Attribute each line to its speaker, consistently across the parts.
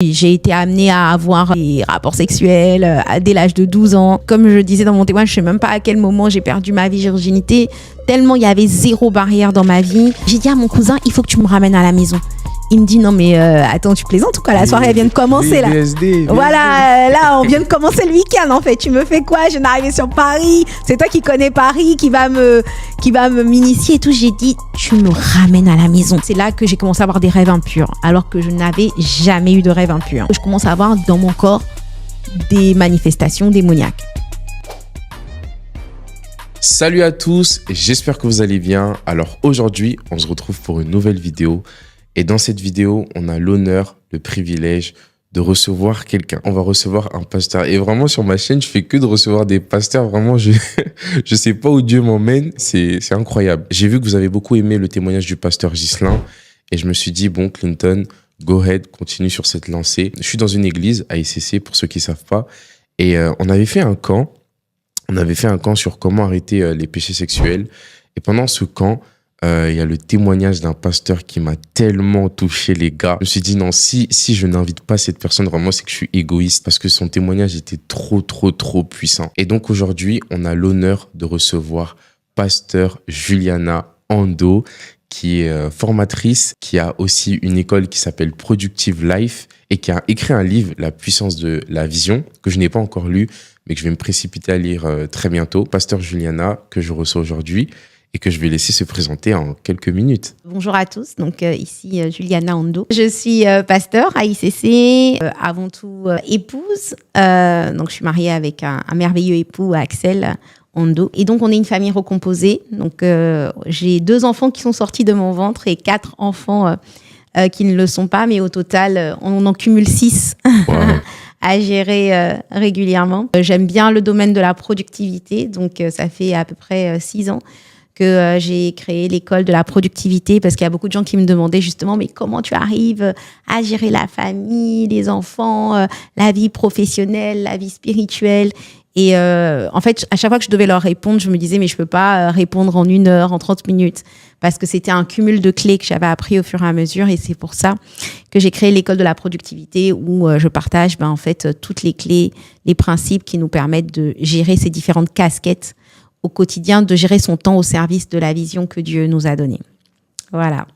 Speaker 1: J'ai été amenée à avoir des rapports sexuels dès l'âge de 12 ans. Comme je disais dans mon témoignage, je sais même pas à quel moment j'ai perdu ma virginité, tellement il y avait zéro barrière dans ma vie. J'ai dit à mon cousin, il faut que tu me ramènes à la maison. Il me dit non mais attends, tu plaisantes ou quoi? La soirée elle vient de commencer là.
Speaker 2: VSD.
Speaker 1: Voilà, là on vient de commencer le week-end en fait. Tu me fais quoi? Je viens d'arriver sur Paris. C'est toi qui connais Paris, qui va m'initier et tout. J'ai dit tu me ramènes à la maison. C'est là que j'ai commencé à avoir des rêves impurs, alors que je n'avais jamais eu de rêves impurs. Je commence à avoir dans mon corps des manifestations démoniaques.
Speaker 2: Salut à tous, j'espère que vous allez bien. Alors aujourd'hui, on se retrouve pour une nouvelle vidéo. Et dans cette vidéo, on a l'honneur, le privilège de recevoir quelqu'un. On va recevoir un pasteur. Et vraiment, sur ma chaîne, je fais que de recevoir des pasteurs. Vraiment, je sais pas où Dieu m'emmène. C'est incroyable. J'ai vu que vous avez beaucoup aimé le témoignage du pasteur Ghislain. Et je me suis dit, bon, Clinton, go ahead, continue sur cette lancée. Je suis dans une église à ICC, pour ceux qui savent pas. Et on avait fait un camp. On avait fait un camp sur comment arrêter les péchés sexuels. Et pendant ce camp, il y a le témoignage d'un pasteur qui m'a tellement touché, les gars. Je me suis dit, non, si je n'invite pas cette personne, vraiment, c'est que je suis égoïste parce que son témoignage était trop puissant. Et donc, aujourd'hui, on a l'honneur de recevoir pasteur Juliana Ando, qui est formatrice, qui a aussi une école qui s'appelle Productive Life et qui a écrit un livre, La puissance de la vision, que je n'ai pas encore lu, mais que je vais me précipiter à lire très bientôt. Pasteur Juliana, que je reçois aujourd'hui, et que je vais laisser se présenter en quelques minutes.
Speaker 1: Bonjour à tous, donc ici Juliana Ando. Je suis pasteur à ICC, avant tout épouse. Donc je suis mariée avec un merveilleux époux, Axel Ando. Et donc on est une famille recomposée. Donc j'ai 2 enfants qui sont sortis de mon ventre et 4 enfants qui ne le sont pas. Mais au total, on en cumule 6. Wow. À gérer régulièrement. J'aime bien le domaine de la productivité. Donc ça fait à peu près 6 ans que j'ai créé l'école de la productivité parce qu'il y a beaucoup de gens qui me demandaient justement mais comment tu arrives à gérer la famille, les enfants, la vie professionnelle, la vie spirituelle. Et en fait, à chaque fois que je devais leur répondre, je me disais mais je peux pas répondre en 1 heure, en 30 minutes parce que c'était un cumul de clés que j'avais appris au fur et à mesure et c'est pour ça que j'ai créé l'école de la productivité où je partage en fait toutes les clés, les principes qui nous permettent de gérer ces différentes casquettes au quotidien, de gérer son temps au service de la vision que Dieu nous a donnée. Voilà.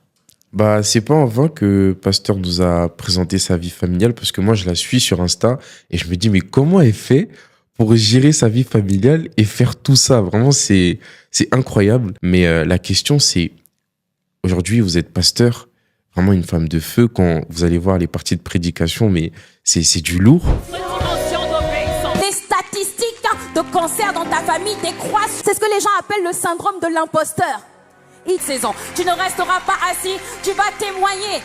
Speaker 2: Bah, c'est pas en vain que Pasteur nous a présenté sa vie familiale parce que moi, je la suis sur Insta et je me dis, mais comment elle fait pour gérer sa vie familiale et faire tout ça? Vraiment, c'est incroyable. Mais la question, c'est, aujourd'hui, vous êtes pasteur, vraiment une femme de feu. Quand vous allez voir les parties de prédication, mais c'est du lourd.
Speaker 3: De cancer dans ta famille décroissent. C'est ce que les gens appellent le syndrome de l'imposteur. Saison, tu ne resteras pas assis, tu vas témoigner.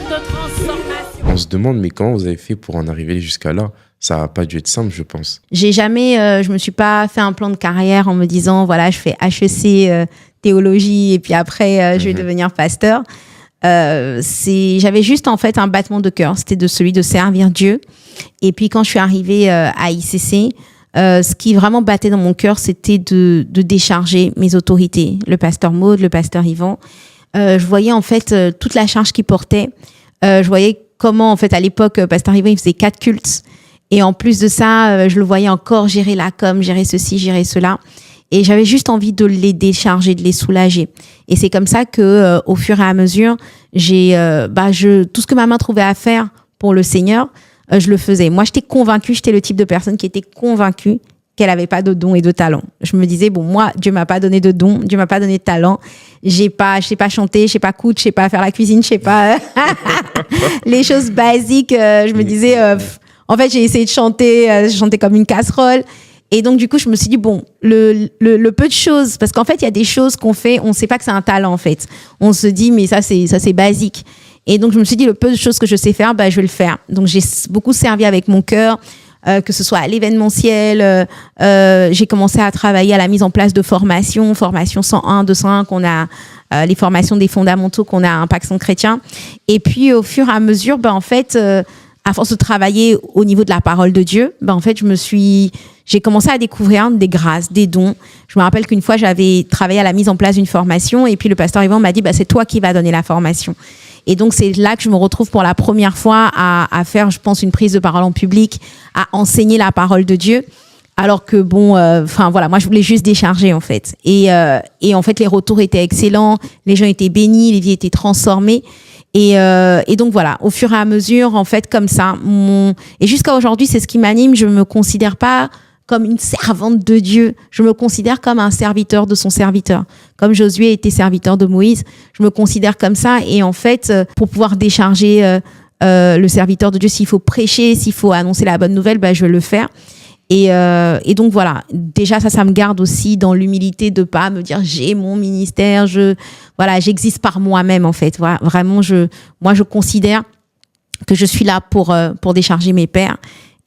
Speaker 3: De transformation.
Speaker 2: On se demande, mais comment vous avez fait pour en arriver jusqu'à là? Ça n'a pas dû être simple, je pense.
Speaker 1: J'ai jamais, je me suis pas fait un plan de carrière en me disant, voilà, je fais HEC, théologie, et puis après, je vais devenir pasteur. J'avais juste en fait un battement de cœur, c'était celui de servir Dieu. Et puis quand je suis arrivée à ICC, ce qui vraiment battait dans mon cœur, c'était de décharger mes autorités, le pasteur Maud, le pasteur Yvan. Je voyais en fait toute la charge qu'il portait. Je voyais comment en fait à l'époque, pasteur Yvan il faisait 4 cultes. Et en plus de ça, je le voyais encore gérer la com, gérer ceci, gérer cela. Et j'avais juste envie de les décharger, de les soulager. Et c'est comme ça que, au fur et à mesure, tout ce que ma main trouvait à faire pour le Seigneur, je le faisais. Moi, j'étais le type de personne qui était convaincue qu'elle avait pas de don et de talent. Je me disais, bon, moi, Dieu m'a pas donné de don, Dieu m'a pas donné de talent. Je sais pas chanter, je sais pas coudre, je sais pas faire la cuisine, je sais pas les choses basiques. Je me disais, en fait, j'ai essayé de chanter, je chantais comme une casserole. Et donc, du coup, je me suis dit, bon, le peu de choses, parce qu'en fait, il y a des choses qu'on fait, on ne sait pas que c'est un talent, en fait. On se dit, mais ça, c'est basique. Et donc, je me suis dit, le peu de choses que je sais faire, je vais le faire. Donc, j'ai beaucoup servi avec mon cœur, que ce soit à l'événementiel. J'ai commencé à travailler à la mise en place de formation 101, 201, qu'on a, les formations des fondamentaux qu'on a à Impact Centre Chrétien. Et puis, au fur et à mesure, en fait, à force de travailler au niveau de la parole de Dieu, en fait, j'ai commencé à découvrir des grâces, des dons. Je me rappelle qu'une fois, j'avais travaillé à la mise en place d'une formation et puis le pasteur Yvan m'a dit, c'est toi qui vas donner la formation. Et donc, c'est là que je me retrouve pour la première fois à faire, je pense, une prise de parole en public, à enseigner la parole de Dieu. Alors que bon, voilà, moi je voulais juste décharger en fait. Et en fait, les retours étaient excellents, les gens étaient bénis, les vies étaient transformées. Et donc voilà, au fur et à mesure, en fait, comme ça, et jusqu'à aujourd'hui, c'est ce qui m'anime. Je me considère pas comme une servante de Dieu. Je me considère comme un serviteur de son serviteur. Comme Josué était serviteur de Moïse, je me considère comme ça. Et en fait, pour pouvoir décharger le serviteur de Dieu, s'il faut prêcher, s'il faut annoncer la bonne nouvelle, je vais le faire. Et donc voilà, déjà ça me garde aussi dans l'humilité de pas me dire j'ai mon ministère, j'existe par moi-même en fait. Voilà, vraiment, moi je considère que je suis là pour décharger mes pairs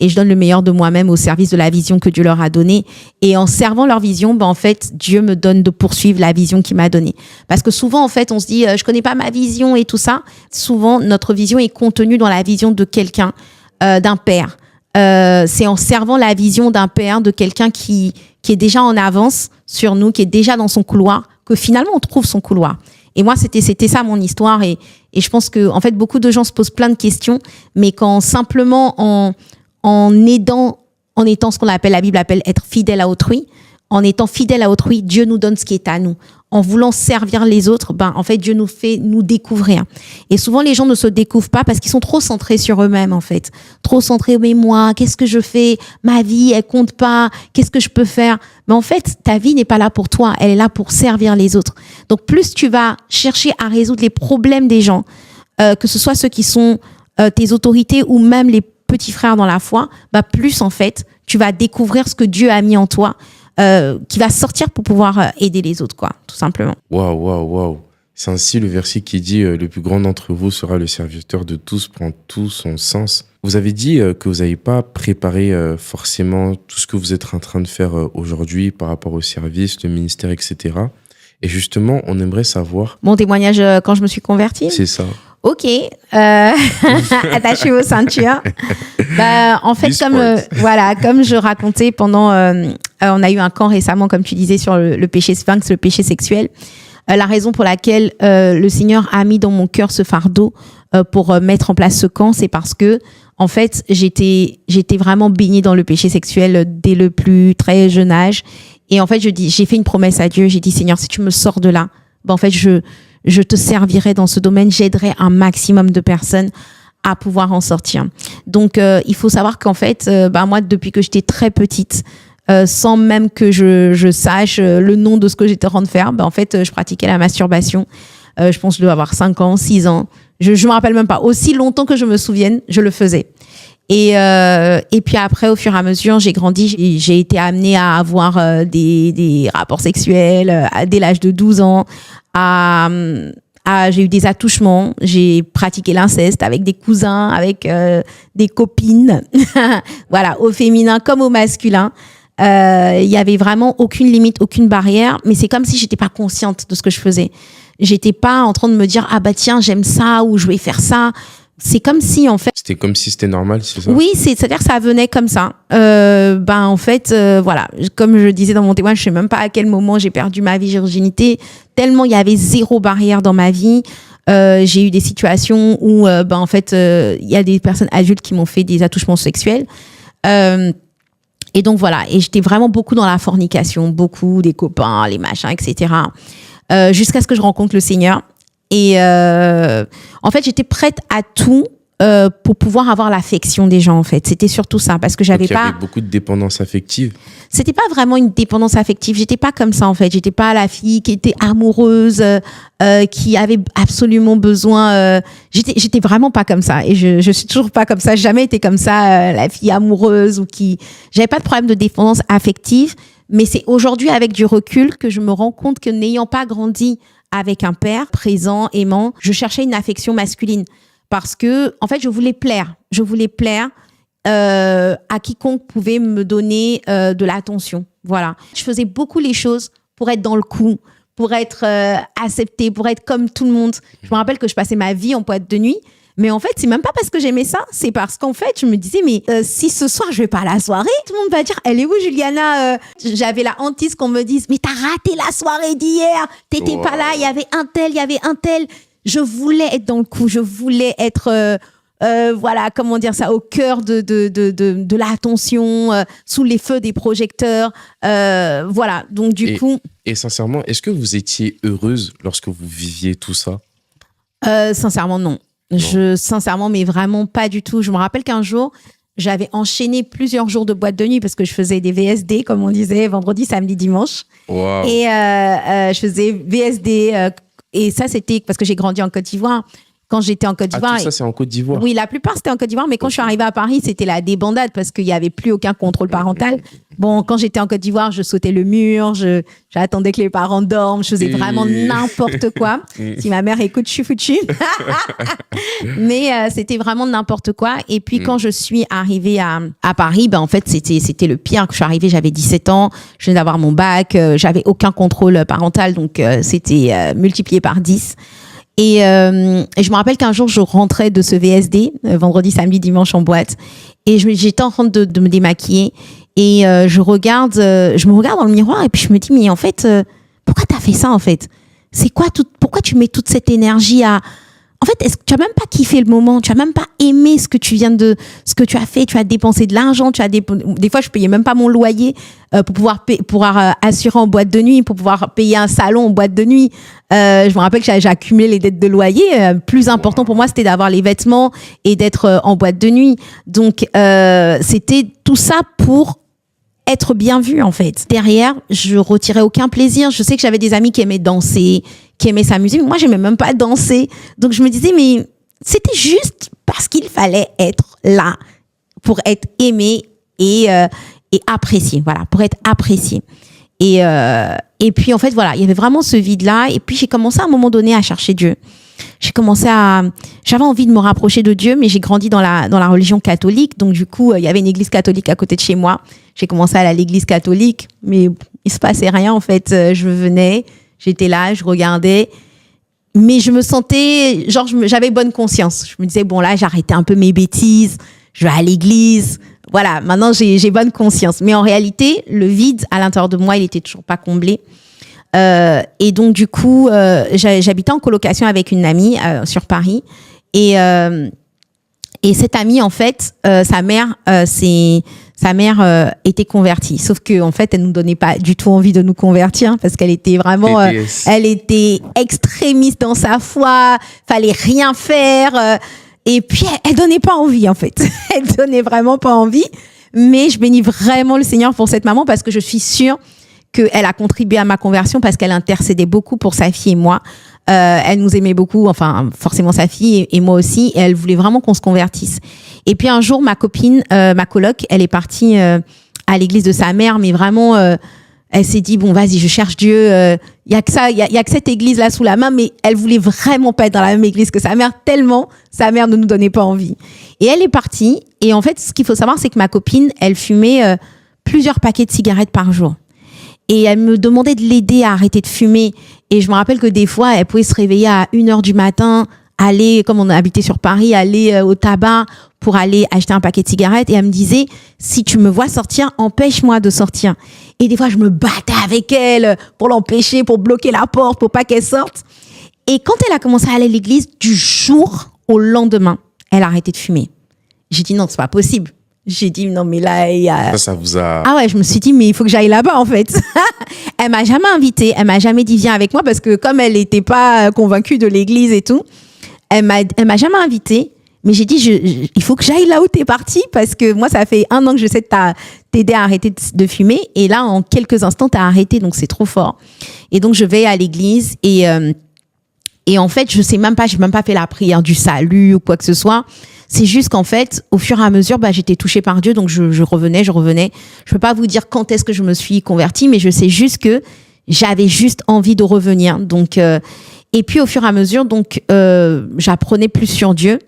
Speaker 1: et je donne le meilleur de moi-même au service de la vision que Dieu leur a donnée. Et en servant leur vision, en fait, Dieu me donne de poursuivre la vision qu'il m'a donnée. Parce que souvent, en fait, on se dit je connais pas ma vision et tout ça. Souvent, notre vision est contenue dans la vision de quelqu'un, d'un père. C'est en servant la vision d'un père, de quelqu'un qui est déjà en avance sur nous, qui est déjà dans son couloir, que finalement on trouve son couloir. Et moi, c'était ça mon histoire. Et je pense que, en fait, beaucoup de gens se posent plein de questions, mais quand simplement en étant ce qu'on appelle, la Bible appelle être fidèle à autrui, en étant fidèle à autrui, Dieu nous donne ce qui est à nous. En voulant servir les autres, en fait, Dieu nous fait nous découvrir. Et souvent, les gens ne se découvrent pas parce qu'ils sont trop centrés sur eux-mêmes, en fait. Trop centrés, mais moi, qu'est-ce que je fais? Ma vie, elle compte pas. Qu'est-ce que je peux faire? Mais en fait, ta vie n'est pas là pour toi. Elle est là pour servir les autres. Donc, plus tu vas chercher à résoudre les problèmes des gens, que ce soit ceux qui sont tes autorités ou même les petits frères dans la foi, plus, en fait, tu vas découvrir ce que Dieu a mis en toi, qui va sortir pour pouvoir aider les autres, quoi, tout simplement.
Speaker 2: Waouh. C'est ainsi le verset qui dit le plus grand d'entre vous sera le serviteur de tous, prend tout son sens. Vous avez dit que vous n'avez pas préparé forcément tout ce que vous êtes en train de faire aujourd'hui par rapport au service, le ministère, etc. Et justement, on aimerait savoir...
Speaker 1: Mon témoignage quand je me suis convertie?
Speaker 2: C'est ça.
Speaker 1: Ok, attachez vos ceintures. En fait, comme je racontais pendant, on a eu un camp récemment, comme tu disais, sur le péché sphinx, le péché sexuel. La raison pour laquelle le Seigneur a mis dans mon cœur ce fardeau pour mettre en place ce camp, c'est parce que, en fait, j'étais vraiment baignée dans le péché sexuel dès le plus très jeune âge. Et en fait, j'ai fait une promesse à Dieu. J'ai dit, Seigneur, si tu me sors de là, en fait, je te servirai dans ce domaine, j'aiderai un maximum de personnes à pouvoir en sortir. Donc, il faut savoir qu'en fait, moi, depuis que j'étais très petite, sans même que je sache le nom de ce que j'étais en train de faire, en fait, je pratiquais la masturbation. Je pense que je dois avoir 5 ans, 6 ans. Je me rappelle même pas. Aussi longtemps que je me souvienne, je le faisais. Et puis après, au fur et à mesure, j'ai grandi. J'ai été amenée à avoir des rapports sexuels dès l'âge de 12 ans. J'ai eu des attouchements, j'ai pratiqué l'inceste avec des cousins, avec des copines, voilà, au féminin comme au masculin. Il y avait vraiment aucune limite, aucune barrière, mais c'est comme si j'étais pas consciente de ce que je faisais. J'étais pas en train de me dire tiens, j'aime ça ou je vais faire ça. C'est comme si, en fait...
Speaker 2: C'était comme si c'était normal, c'est ça?
Speaker 1: Oui, c'est-à-dire que ça venait comme ça. En fait, voilà, comme je disais dans mon témoignage, je sais même pas à quel moment j'ai perdu ma virginité, tellement il y avait zéro barrière dans ma vie. J'ai eu des situations où, en fait, il y a des personnes adultes qui m'ont fait des attouchements sexuels. Et donc, voilà, et j'étais vraiment beaucoup dans la fornication, beaucoup des copains, les machins, etc. Jusqu'à ce que je rencontre le Seigneur. Et en fait, j'étais prête à tout pour pouvoir avoir l'affection des gens, en fait. C'était surtout ça, parce que j'avais pas...
Speaker 2: Il y avait beaucoup de dépendance affective.
Speaker 1: C'était pas vraiment une dépendance affective. J'étais pas comme ça, en fait. J'étais pas la fille qui était amoureuse, qui avait absolument besoin... J'étais vraiment pas comme ça. Et je suis toujours pas comme ça. J'ai jamais été comme ça, la fille amoureuse ou qui... J'avais pas de problème de dépendance affective. Mais c'est aujourd'hui, avec du recul, que je me rends compte que n'ayant pas grandi avec un père présent, aimant, je cherchais une affection masculine parce que, en fait, je voulais plaire. Je voulais plaire à quiconque pouvait me donner de l'attention. Voilà. Je faisais beaucoup les choses pour être dans le coup, pour être acceptée, pour être comme tout le monde. Je me rappelle que je passais ma vie en boîte de nuit. Mais en fait, c'est même pas parce que j'aimais ça, c'est parce qu'en fait, je me disais, mais si ce soir, je vais pas à la soirée, tout le monde va dire, elle est où, Juliana? J'avais la hantise qu'on me dise, mais t'as raté la soirée d'hier, t'étais pas là, il y avait un tel. je voulais être dans le coup, je voulais être voilà, comment dire ça, au cœur de l'attention, sous les feux des projecteurs. Voilà, donc du coup...
Speaker 2: Et sincèrement, est-ce que vous étiez heureuse lorsque vous viviez tout ça?
Speaker 1: Sincèrement, non. Sincèrement, mais vraiment pas du tout. Je me rappelle qu'un jour, j'avais enchaîné plusieurs jours de boîte de nuit parce que je faisais des VSD, comme on disait, vendredi, samedi, dimanche.
Speaker 2: Wow.
Speaker 1: Et je faisais VSD. Et ça, c'était parce que j'ai grandi en Côte d'Ivoire. Quand j'étais en Côte d'Ivoire...
Speaker 2: tout ça, c'est en Côte d'Ivoire?
Speaker 1: Oui, la plupart, c'était en Côte d'Ivoire. Mais quand je suis arrivée à Paris, c'était la débandade parce qu'il n'y avait plus aucun contrôle parental. Bon, quand j'étais en Côte d'Ivoire, je sautais le mur, j'attendais que les parents dorment, je faisais vraiment n'importe quoi. Si ma mère écoute, je suis foutue. Mais c'était vraiment n'importe quoi. Et puis, quand je suis arrivée à Paris, ben, en fait, c'était le pire. Quand je suis arrivée, j'avais 17 ans, je venais d'avoir mon bac, j'avais aucun contrôle parental, donc c'était multiplié par 10. Et je me rappelle qu'un jour, je rentrais de ce VSD, vendredi, samedi, dimanche en boîte, et j'étais en train de me démaquiller, et je me regarde dans le miroir, et puis je me dis, mais en fait, pourquoi t'as fait ça, en fait? C'est quoi pourquoi tu mets toute cette énergie à... En fait, est-ce que tu as même pas kiffé le moment? Tu as même pas aimé ce que tu as fait? Tu as dépensé de l'argent, des fois, je payais même pas mon loyer pour pouvoir assurer en boîte de nuit, pour pouvoir payer un salon en boîte de nuit. Je me rappelle que j'ai accumulé les dettes de loyer. Plus important pour moi, c'était d'avoir les vêtements et d'être en boîte de nuit. Donc, c'était tout ça pour être bien vu, en fait. Derrière, je retirais aucun plaisir. Je sais que j'avais des amis qui aimaient danser, qui aimaient s'amuser, mais moi, j'aimais même pas danser. Donc, je me disais, mais c'était juste parce qu'il fallait être là pour être aimé et apprécié. Voilà, pour être apprécié. Et puis, en fait, voilà, il y avait vraiment ce vide-là. Et puis, j'ai commencé à un moment donné à chercher Dieu. J'avais envie de me rapprocher de Dieu, mais j'ai grandi dans la religion catholique. Donc, du coup, il y avait une église catholique à côté de chez moi. J'ai commencé à aller à l'église catholique, mais il se passait rien, en fait. Je venais, j'étais là, je regardais. Mais je me sentais, genre, j'avais bonne conscience. Je me disais, bon, là, j'ai arrêté un peu mes bêtises. Je vais à l'église. Voilà, maintenant, j'ai bonne conscience. Mais en réalité, le vide à l'intérieur de moi, il était toujours pas comblé. Et donc, du coup, j'habitais en colocation avec une amie sur Paris. Et cette amie, en fait, sa mère était convertie. Sauf que, en fait, elle nous donnait pas du tout envie de nous convertir parce qu'elle était vraiment, elle était extrémiste dans sa foi. Fallait rien faire. Et puis, elle donnait pas envie, en fait. Elle donnait vraiment pas envie. Mais je bénis vraiment le Seigneur pour cette maman parce que je suis sûre qu'elle a contribué à ma conversion parce qu'elle intercédait beaucoup pour sa fille et moi. Elle nous aimait beaucoup, enfin forcément sa fille et moi aussi. Et elle voulait vraiment qu'on se convertisse. Et puis un jour, ma copine, ma coloc, elle est partie à l'église de sa mère, mais vraiment, elle s'est dit bon, vas-y, je cherche Dieu. Il y a que ça, il y a que cette église là sous la main, mais elle voulait vraiment pas être dans la même église que sa mère, tellement sa mère ne nous donnait pas envie. Et elle est partie. Et en fait, ce qu'il faut savoir, c'est que ma copine, elle fumait plusieurs paquets de cigarettes par jour. Et elle me demandait de l'aider à arrêter de fumer. Et je me rappelle que des fois, elle pouvait se réveiller à 1h du matin, aller, comme on habitait sur Paris, aller au tabac pour aller acheter un paquet de cigarettes. Et elle me disait, si tu me vois sortir, empêche-moi de sortir. Et des fois, je me battais avec elle pour l'empêcher, pour bloquer la porte, pour pas qu'elle sorte. Et quand elle a commencé à aller à l'église, du jour au lendemain, elle a arrêté de fumer. J'ai dit, non, c'est pas possible. J'ai dit, non, mais là, il y a...
Speaker 2: Ça vous a...
Speaker 1: Ah ouais, je me suis dit, mais il faut que j'aille là-bas, en fait. Elle m'a jamais invitée. Elle m'a jamais dit, viens avec moi, parce que comme elle n'était pas convaincue de l'église et tout, elle m'a jamais invitée. Mais j'ai dit, il faut que j'aille là où t'es partie, parce que moi, ça fait 1 an que j'essaie de t'aider à arrêter de fumer. Et là, en quelques instants, t'as arrêté, donc c'est trop fort. Et donc, je vais à l'église et en fait, j'ai même pas fait la prière du salut ou quoi que ce soit. C'est juste qu'en fait, au fur et à mesure, j'étais touchée par Dieu, donc je revenais. Je peux pas vous dire quand est-ce que je me suis convertie, mais je sais juste que j'avais juste envie de revenir. Donc, et puis au fur et à mesure, donc j'apprenais plus sur Dieu.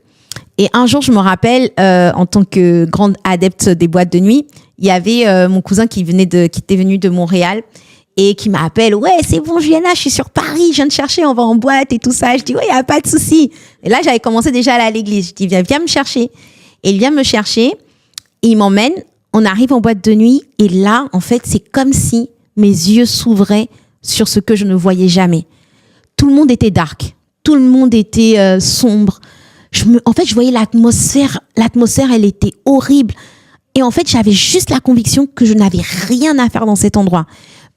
Speaker 1: Et un jour, je me rappelle, en tant que grande adepte des boîtes de nuit, il y avait mon cousin qui était venu de Montréal. Et qui m'appelle, ouais, c'est bon, Juliana, je suis sur Paris, je viens de chercher, on va en boîte et tout ça. Je dis, ouais, y a pas de souci. Et là, j'avais commencé déjà à aller à l'église. Je dis, viens me chercher. Et il vient me chercher, et il m'emmène, on arrive en boîte de nuit, et là, en fait, c'est comme si mes yeux s'ouvraient sur ce que je ne voyais jamais. Tout le monde était dark. tout le monde était sombre. En fait, je voyais l'atmosphère, elle était horrible. Et en fait, j'avais juste la conviction que je n'avais rien à faire dans cet endroit.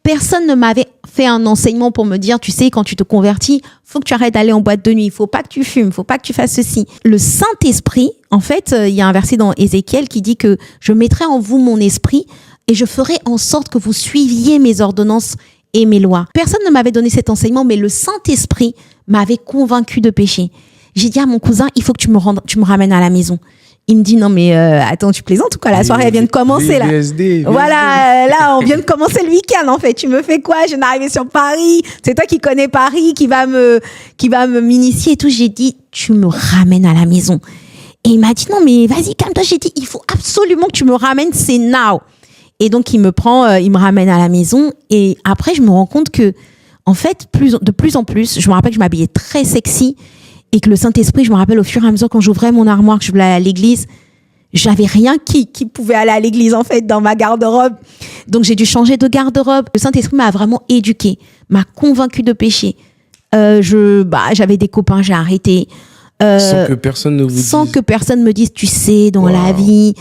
Speaker 1: Personne ne m'avait fait un enseignement pour me dire, tu sais, quand tu te convertis, faut que tu arrêtes d'aller en boîte de nuit, il faut pas que tu fumes, faut pas que tu fasses ceci. Le Saint-Esprit, en fait, il y a un verset dans Ézéchiel qui dit que je mettrai en vous mon esprit et je ferai en sorte que vous suiviez mes ordonnances et mes lois. Personne ne m'avait donné cet enseignement, mais le Saint-Esprit m'avait convaincu de pécher. J'ai dit à mon cousin, il faut que tu me ramènes à la maison. Il me dit, non, mais attends, tu plaisantes ou quoi? La soirée, elle vient de commencer, là.
Speaker 2: VSD.
Speaker 1: Voilà, là, on vient de commencer le week-end, en fait. Tu me fais quoi? Je viens d'arriver sur Paris. C'est toi qui connais Paris, qui va m'initier et tout. J'ai dit, tu me ramènes à la maison. Et il m'a dit, non, mais vas-y, calme-toi. J'ai dit, il faut absolument que tu me ramènes, c'est now. Et donc, il me ramène à la maison. Et après, je me rends compte que, en fait, de plus en plus, je me rappelle que je m'habillais très sexy. Et que le Saint-Esprit, je me rappelle au fur et à mesure quand j'ouvrais mon armoire, que je voulais aller à l'église, j'avais rien qui pouvait aller à l'église en fait dans ma garde-robe. Donc j'ai dû changer de garde-robe. Le Saint-Esprit m'a vraiment éduquée, m'a convaincue de pécher. J'avais des copains, j'ai arrêté.
Speaker 2: Sans que personne ne vous dise.
Speaker 1: Sans que personne me dise, tu sais, dans la vie.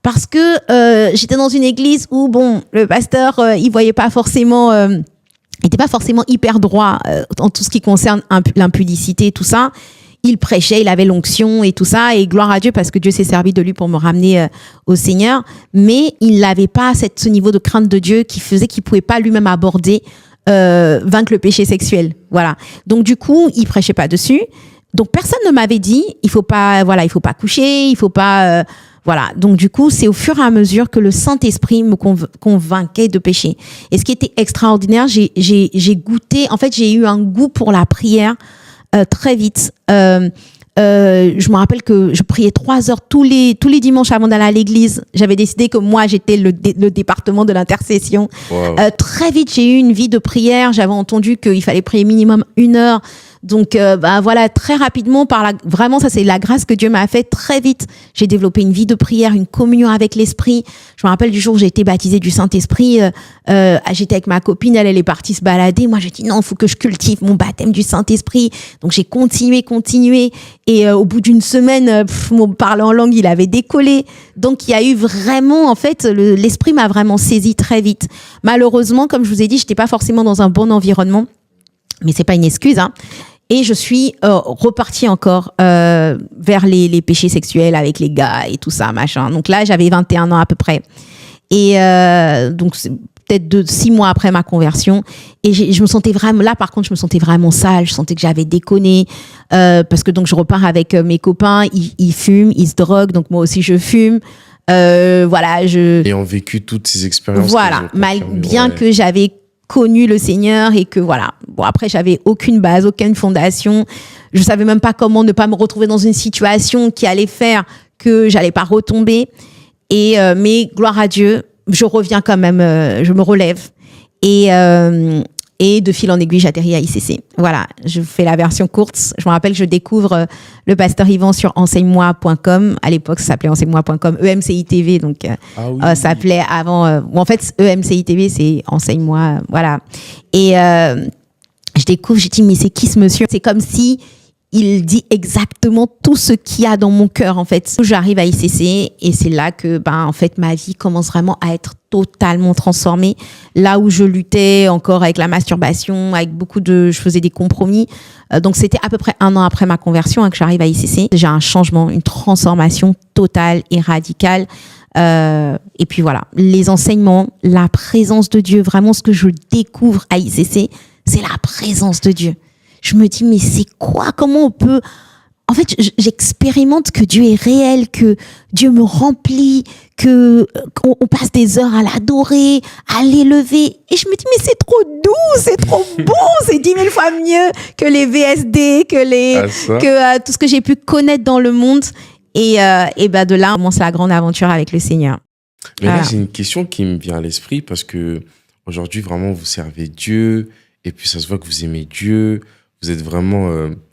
Speaker 1: Parce que j'étais dans une église où le pasteur, il voyait pas forcément. Il n'était pas forcément hyper droit en tout ce qui concerne l'impudicité et tout ça. Il prêchait, il avait l'onction et tout ça. Et gloire à Dieu parce que Dieu s'est servi de lui pour me ramener au Seigneur. Mais il n'avait pas ce niveau de crainte de Dieu qui faisait qu'il ne pouvait pas lui-même aborder, vaincre le péché sexuel. Voilà. Donc du coup, il prêchait pas dessus. Donc personne ne m'avait dit, il faut pas coucher, il faut pas... Voilà. Donc, du coup, c'est au fur et à mesure que le Saint-Esprit me convainquait de pécher. Et ce qui était extraordinaire, j'ai goûté, en fait, j'ai eu un goût pour la prière, très vite. Je me rappelle que je priais 3 heures tous les dimanches avant d'aller à l'église. J'avais décidé que moi, j'étais le département de l'intercession.
Speaker 2: Wow.
Speaker 1: Très vite, j'ai eu une vie de prière. J'avais entendu qu'il fallait prier minimum 1 heure. Donc, voilà, très rapidement, vraiment, ça, c'est la grâce que Dieu m'a fait. Très vite, j'ai développé une vie de prière, une communion avec l'Esprit. Je me rappelle du jour où j'ai été baptisée du Saint-Esprit. J'étais avec ma copine, elle est partie se balader. Moi, j'ai dit non, il faut que je cultive mon baptême du Saint-Esprit. Donc, j'ai continué. Et au bout d'une semaine, mon parler en langue, il avait décollé. Donc, il y a eu vraiment, en fait, l'Esprit m'a vraiment saisi très vite. Malheureusement, comme je vous ai dit, j'étais pas forcément dans un bon environnement. Mais c'est pas une excuse, hein. Et je suis repartie encore vers les péchés sexuels avec les gars et tout ça, machin. Donc là, j'avais 21 ans à peu près. Et donc, c'est peut-être 6 mois après ma conversion. Et je me sentais vraiment... Là, par contre, je me sentais vraiment sale. Je sentais que j'avais déconné. Parce que donc, je repars avec mes copains. Ils fument, ils se droguent. Donc, moi aussi, je fume. Voilà,
Speaker 2: Et ont vécu toutes ces expériences.
Speaker 1: Voilà, bien que j'avais connu le Seigneur et que voilà. Bon, après, j'avais aucune base, aucune fondation. Je savais même pas comment ne pas me retrouver dans une situation qui allait faire que j'allais pas retomber. Mais gloire à Dieu, je reviens quand même, je me relève. Et de fil en aiguille, j'atterris à ICC. Voilà, je vous fais la version courte. Je me rappelle que je découvre le pasteur Yvan sur enseigne-moi.com. À l'époque, ça s'appelait enseigne-moi.com, EMCI TV. Donc, ça s'appelait avant... en fait, EMCI TV, c'est enseigne-moi. Voilà. Et je découvre, je dis, mais c'est qui ce monsieur? C'est comme si il dit exactement tout ce qu'il y a dans mon cœur, en fait. J'arrive à ICC et c'est là que, en fait, ma vie commence vraiment à être totalement transformée. Là où je luttais encore avec la masturbation, je faisais des compromis. Donc, c'était à peu près 1 an après ma conversion que j'arrive à ICC. J'ai un changement, une transformation totale et radicale. Et puis voilà, les enseignements, la présence de Dieu, vraiment ce que je découvre à ICC, c'est la présence de Dieu. Je me dis, mais c'est quoi? Comment on peut... En fait, j'expérimente que Dieu est réel, que Dieu me remplit, qu'on passe des heures à l'adorer, à l'élever. Et je me dis, mais c'est trop doux, c'est trop bon, c'est 10 000 fois mieux que les VSD, que tout ce que j'ai pu connaître dans le monde. Et de là, on commence la grande aventure avec le Seigneur.
Speaker 2: Mais là, c'est une question qui me vient à l'esprit parce que aujourd'hui, vraiment, vous servez Dieu et puis ça se voit que vous aimez Dieu. Vous êtes vraiment,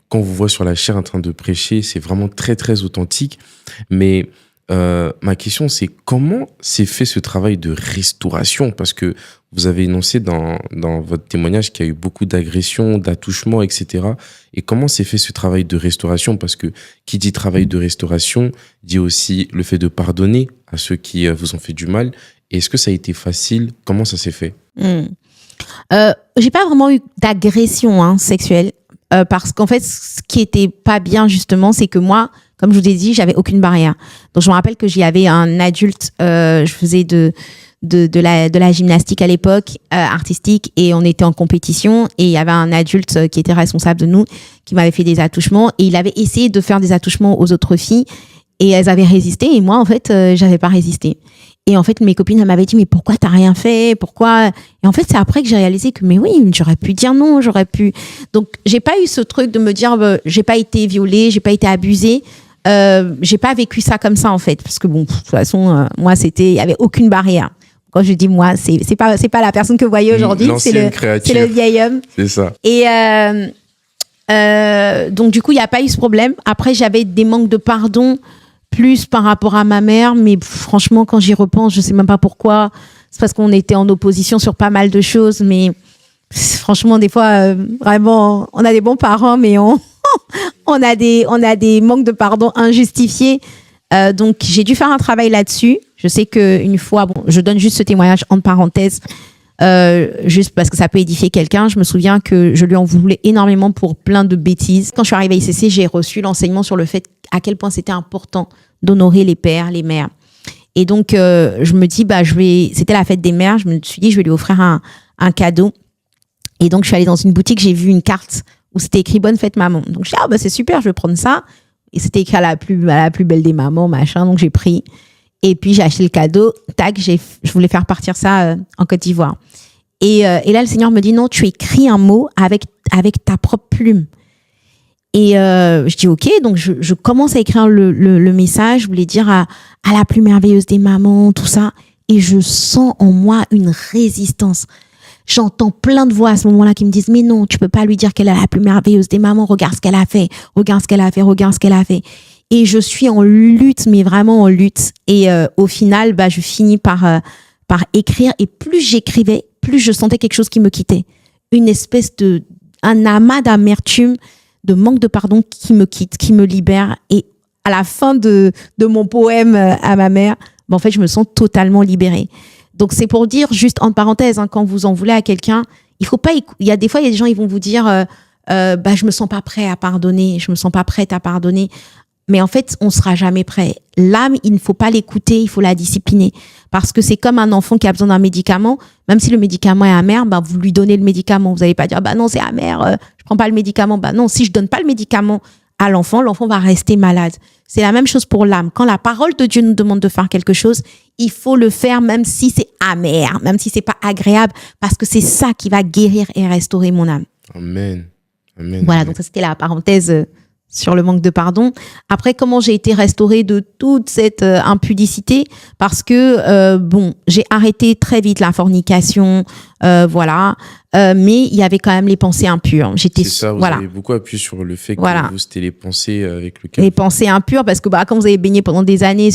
Speaker 2: quand on vous voit sur la chair en train de prêcher, c'est vraiment très, très authentique. Mais ma question, c'est comment s'est fait ce travail de restauration? Parce que vous avez énoncé dans votre témoignage qu'il y a eu beaucoup d'agressions, d'attouchements, etc. Et comment s'est fait ce travail de restauration? Parce que qui dit travail de restauration dit aussi le fait de pardonner à ceux qui vous ont fait du mal. Et est-ce que ça a été facile? Comment ça s'est fait?
Speaker 1: J'ai pas vraiment eu d'agression sexuelle parce qu'en fait, ce qui était pas bien justement, c'est que moi, comme je vous ai dit, j'avais aucune barrière. Donc je me rappelle que j'y avais un adulte, je faisais de la gymnastique à l'époque, artistique, et on était en compétition, et il y avait un adulte qui était responsable de nous, qui m'avait fait des attouchements, et il avait essayé de faire des attouchements aux autres filles, et elles avaient résisté, et moi, en fait, j'avais pas résisté. Et en fait, mes copines, elles m'avaient dit, mais pourquoi t'as rien fait? Pourquoi? Et en fait, c'est après que j'ai réalisé que, mais oui, j'aurais pu dire non, j'aurais pu. Donc, j'ai pas eu ce truc de me dire, j'ai pas été violée, j'ai pas été abusée. J'ai pas vécu ça comme ça, en fait. Parce que bon, de toute façon, moi, il y avait aucune barrière. Quand je dis moi, c'est pas la personne que vous voyez aujourd'hui, c'est le vieil homme.
Speaker 2: C'est ça.
Speaker 1: Et, donc, du coup, il n'y a pas eu ce problème. Après, j'avais des manques de pardon, plus par rapport à ma mère, mais franchement, quand j'y repense, je sais même pas pourquoi. C'est parce qu'on était en opposition sur pas mal de choses, mais franchement, des fois, vraiment, on a des bons parents, mais on a des manques de pardon injustifiés. Donc, j'ai dû faire un travail là-dessus. Je sais qu'une fois, bon, je donne juste ce témoignage entre parenthèses, juste parce que ça peut édifier quelqu'un. Je me souviens que je lui en voulais énormément pour plein de bêtises. Quand je suis arrivée à ICC, j'ai reçu l'enseignement sur le fait à quel point c'était important d'honorer les pères, les mères. Et donc, je me dis, c'était la fête des mères. Je me suis dit, je vais lui offrir un cadeau. Et donc, je suis allée dans une boutique, j'ai vu une carte où c'était écrit bonne fête maman. Donc, je dis, c'est super, je vais prendre ça. Et c'était écrit à la plus belle des mamans, machin. Donc, j'ai pris. Et puis, j'ai acheté le cadeau. Tac, je voulais faire partir ça en Côte d'Ivoire. Et là, le Seigneur me dit, non, tu écris un mot avec ta propre plume. Et je dis, OK. Donc, je commence à écrire le message. Je voulais dire à la plus merveilleuse des mamans, tout ça. Et je sens en moi une résistance. J'entends plein de voix à ce moment-là qui me disent, mais non, tu peux pas lui dire qu'elle est la plus merveilleuse des mamans. Regarde ce qu'elle a fait. Regarde ce qu'elle a fait. Regarde ce qu'elle a fait. Et je suis en lutte, mais vraiment en lutte. Et au final, je finis par écrire. Et plus j'écrivais, plus je sentais quelque chose qui me quittait. Une espèce un amas d'amertume, de manque de pardon qui me quitte, qui me libère. Et à la fin de mon poème à ma mère, en fait, je me sens totalement libérée. Donc, c'est pour dire, juste entre parenthèses, quand vous en voulez à quelqu'un, il faut pas, il y a des gens, ils vont vous dire, je me sens pas prêt à pardonner, je me sens pas prête à pardonner. Mais en fait, on sera jamais prêt. L'âme, il ne faut pas l'écouter, il faut la discipliner. Parce que c'est comme un enfant qui a besoin d'un médicament. Même si le médicament est amer, vous lui donnez le médicament. Vous n'allez pas dire, non, c'est amer, je prends pas le médicament. Non, si je donne pas le médicament à l'enfant va rester malade. C'est la même chose pour l'âme. Quand la parole de Dieu nous demande de faire quelque chose, il faut le faire même si c'est amer, même si c'est pas agréable, parce que c'est ça qui va guérir et restaurer mon âme.
Speaker 2: Amen. Amen.
Speaker 1: Voilà, donc ça c'était la parenthèse sur le manque de pardon. Après, comment j'ai été restaurée de toute cette impudicité? Parce que, j'ai arrêté très vite la fornication, voilà. Mais il y avait quand même les pensées impures.
Speaker 2: C'est ça, vous avez beaucoup appuyé sur le fait que vous, c'était les pensées avec le cœur.
Speaker 1: Les pensées impures, parce que quand vous avez baigné pendant des années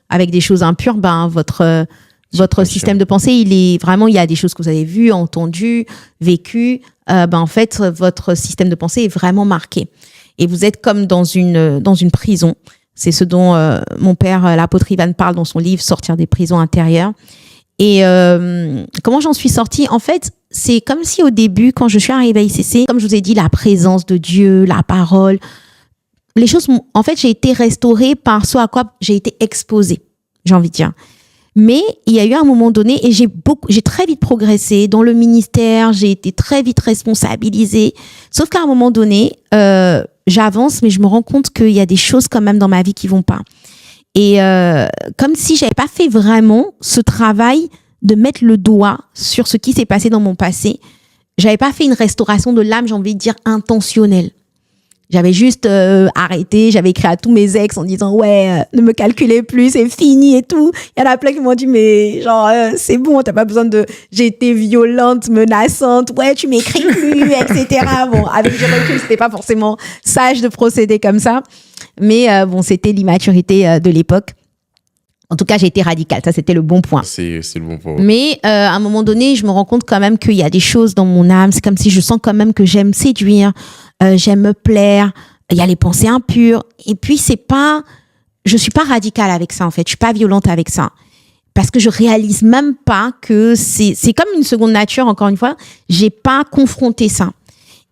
Speaker 1: avec des choses impures, votre système de pensée, il y a des choses que vous avez vues, entendues, vécues. En fait, votre système de pensée est vraiment marqué. Et vous êtes comme dans une prison. C'est ce dont mon père, l'apôtre Ivan, parle dans son livre « Sortir des prisons intérieures ». Et comment j'en suis sortie? En fait, c'est comme si au début, quand je suis arrivée à ICC, comme je vous ai dit, la présence de Dieu, la parole, les choses, en fait, j'ai été restaurée par ce à quoi j'ai été exposée, j'ai envie de dire. Mais il y a eu un moment donné, et j'ai très vite progressé dans le ministère, j'ai été très vite responsabilisée. Sauf qu'à un moment donné, j'avance, mais je me rends compte qu'il y a des choses quand même dans ma vie qui vont pas. Et comme si j'avais pas fait vraiment ce travail de mettre le doigt sur ce qui s'est passé dans mon passé, j'avais pas fait une restauration de l'âme, j'ai envie de dire intentionnelle. J'avais juste arrêté, j'avais écrit à tous mes ex en disant ne me calculez plus, c'est fini et tout. Il y en a plein qui m'ont dit mais c'est bon, t'as pas besoin j'ai été violente, menaçante, tu m'écris plus, etc. Bon, avec du recul, c'était pas forcément sage de procéder comme ça, mais c'était l'immaturité de l'époque. En tout cas, j'ai été radicale. Ça, c'était le bon point.
Speaker 2: C'est le bon point.
Speaker 1: Mais à un moment donné, je me rends compte quand même qu'il y a des choses dans mon âme. C'est comme si je sens quand même que j'aime séduire, j'aime me plaire. Il y a les pensées impures. Et puis, je suis pas radicale avec ça, en fait. Je suis pas violente avec ça. Parce que je réalise même pas que c'est comme une seconde nature, encore une fois. J'ai pas confronté ça.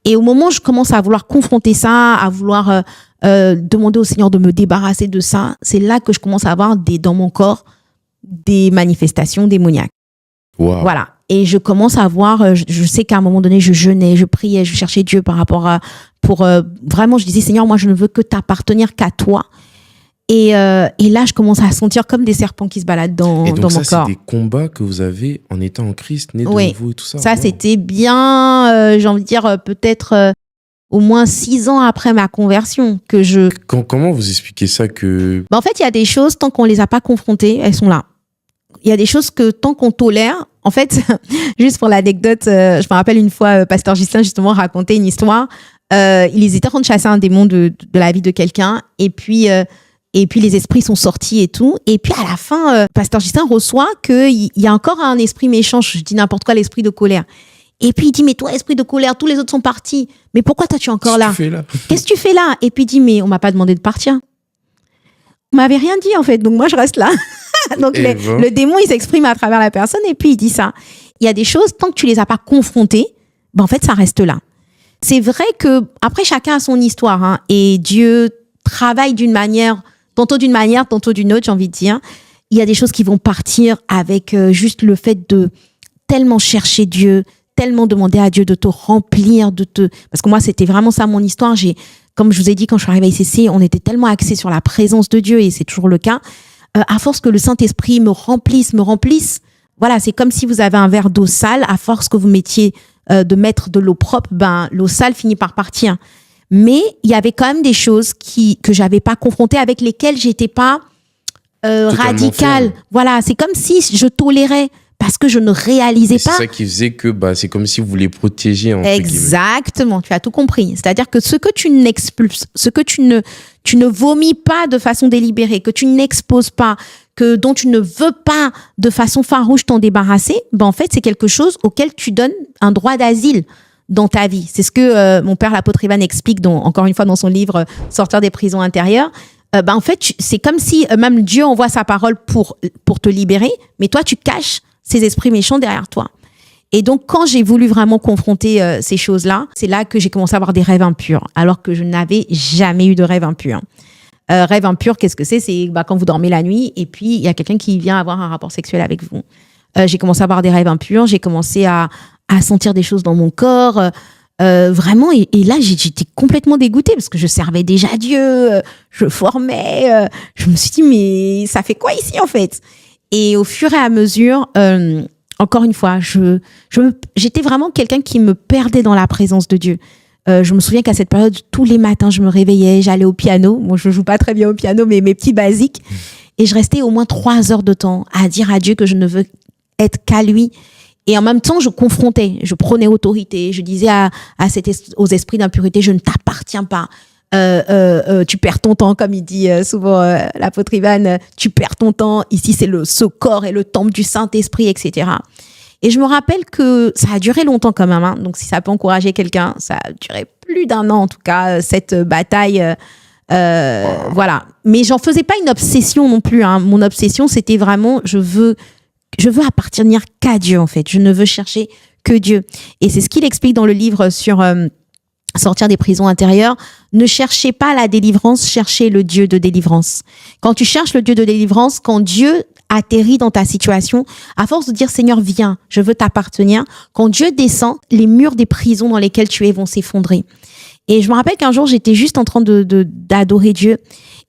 Speaker 1: Et au moment où je commence à vouloir confronter ça, à vouloir demander au Seigneur de me débarrasser de ça, c'est là que je commence à avoir dans mon corps des manifestations démoniaques.
Speaker 2: Wow.
Speaker 1: Voilà. Et je commence à voir, je sais qu'à un moment donné, je jeûnais, je priais, je cherchais Dieu par rapport à, vraiment, je disais, Seigneur, moi, je ne veux que t'appartenir qu'à toi. Et là, je commence à sentir comme des serpents qui se baladent dans mon corps.
Speaker 2: C'est des combats que vous avez en étant en Christ, né de nouveau et tout ça.
Speaker 1: Ça, c'était bien, j'ai envie de dire, peut-être au moins 6 ans après ma conversion que je...
Speaker 2: Comment vous expliquez ça que...
Speaker 1: En fait, il y a des choses, tant qu'on les a pas confrontées, elles sont là. Il y a des choses que tant qu'on tolère, en fait, juste pour l'anecdote, je me rappelle une fois, Pasteur Justin, justement, racontait une histoire. Ils étaient en train de chasser un démon de la vie de quelqu'un. Et puis, les esprits sont sortis et tout. Et puis, à la fin, Pasteur Justin reçoit qu'il y a encore un esprit méchant, je dis n'importe quoi, l'esprit de colère. Et puis, il dit, mais toi, esprit de colère, tous les autres sont partis. Mais pourquoi toi, tu es encore là? Qu'est-ce que tu fais là? Et puis, il dit, mais on m'a pas demandé de partir. On m'avait rien dit, en fait. Donc, moi, je reste là. Donc, le démon, il s'exprime à travers la personne et puis il dit ça. Il y a des choses, tant que tu les as pas confrontées, en fait, ça reste là. C'est vrai que, après, chacun a son histoire, hein, et Dieu travaille d'une manière, tantôt d'une autre, j'ai envie de dire. Il y a des choses qui vont partir avec juste le fait de tellement chercher Dieu, tellement demander à Dieu de te remplir, parce que moi, c'était vraiment ça mon histoire. Comme je vous ai dit, quand je suis arrivée à ICC, on était tellement axé sur la présence de Dieu, et c'est toujours le cas. À force que le Saint-Esprit me remplisse, voilà, c'est comme si vous avez un verre d'eau sale, à force que vous mettiez de mettre de l'eau propre, l'eau sale finit par partir. Mais il y avait quand même des choses que j'avais pas confrontées, avec lesquelles j'étais pas radicale. Voilà, c'est comme si je tolérais, parce que je ne réalisais pas.
Speaker 2: C'est ça qui faisait que c'est comme si vous les protégiez.
Speaker 1: Exactement, tu as tout compris. C'est-à-dire que ce que tu n'expulses, ce que tu ne vomis pas de façon délibérée, que tu n'exposes pas, dont tu ne veux pas de façon farouche t'en débarrasser, en fait, c'est quelque chose auquel tu donnes un droit d'asile dans ta vie. C'est ce que mon père, l'apôtre Ivan, explique, encore une fois, dans son livre « Sortir des prisons intérieures ». En fait, c'est comme si même Dieu envoie sa parole pour te libérer, mais toi, tu caches ces esprits méchants derrière toi. Et donc, quand j'ai voulu vraiment confronter ces choses-là, c'est là que j'ai commencé à avoir des rêves impurs, alors que je n'avais jamais eu de rêves impurs. Rêve impur, qu'est-ce que c'est? C'est quand vous dormez la nuit et puis il y a quelqu'un qui vient avoir un rapport sexuel avec vous. J'ai commencé à avoir des rêves impurs, j'ai commencé à sentir des choses dans mon corps, vraiment. Et là, j'étais complètement dégoûtée parce que je servais déjà Dieu, je formais. Je me suis dit, mais ça fait quoi ici en fait? Et au fur et à mesure, encore une fois, j'étais vraiment quelqu'un qui me perdait dans la présence de Dieu. Je me souviens qu'à cette période, tous les matins, je me réveillais, j'allais au piano. Moi, je joue pas très bien au piano, mais mes petits basiques. Et je restais au moins 3 heures de temps à dire à Dieu que je ne veux être qu'à lui. Et en même temps, je confrontais, je prenais autorité. Je disais aux esprits d'impurité, je ne t'appartiens pas. Tu perds ton temps, comme il dit souvent l'apôtre Ivan, tu perds ton temps. Ici, ce corps est le temple du Saint-Esprit, etc. Et je me rappelle que ça a duré longtemps quand même. Hein. Donc, si ça peut encourager quelqu'un, ça a duré plus d'1 an, en tout cas, cette bataille. Voilà. Mais j'en faisais pas une obsession non plus. Hein. Mon obsession, c'était vraiment, je veux appartenir qu'à Dieu, en fait. Je ne veux chercher que Dieu. Et c'est ce qu'il explique dans le livre sur sortir des prisons intérieures. Ne cherchez pas la délivrance, cherchez le Dieu de délivrance. Quand tu cherches le Dieu de délivrance, quand Dieu atterrit dans ta situation, à force de dire Seigneur, viens, je veux t'appartenir, quand Dieu descend, les murs des prisons dans lesquelles tu es vont s'effondrer. Et je me rappelle qu'un jour, j'étais juste en train d'adorer Dieu.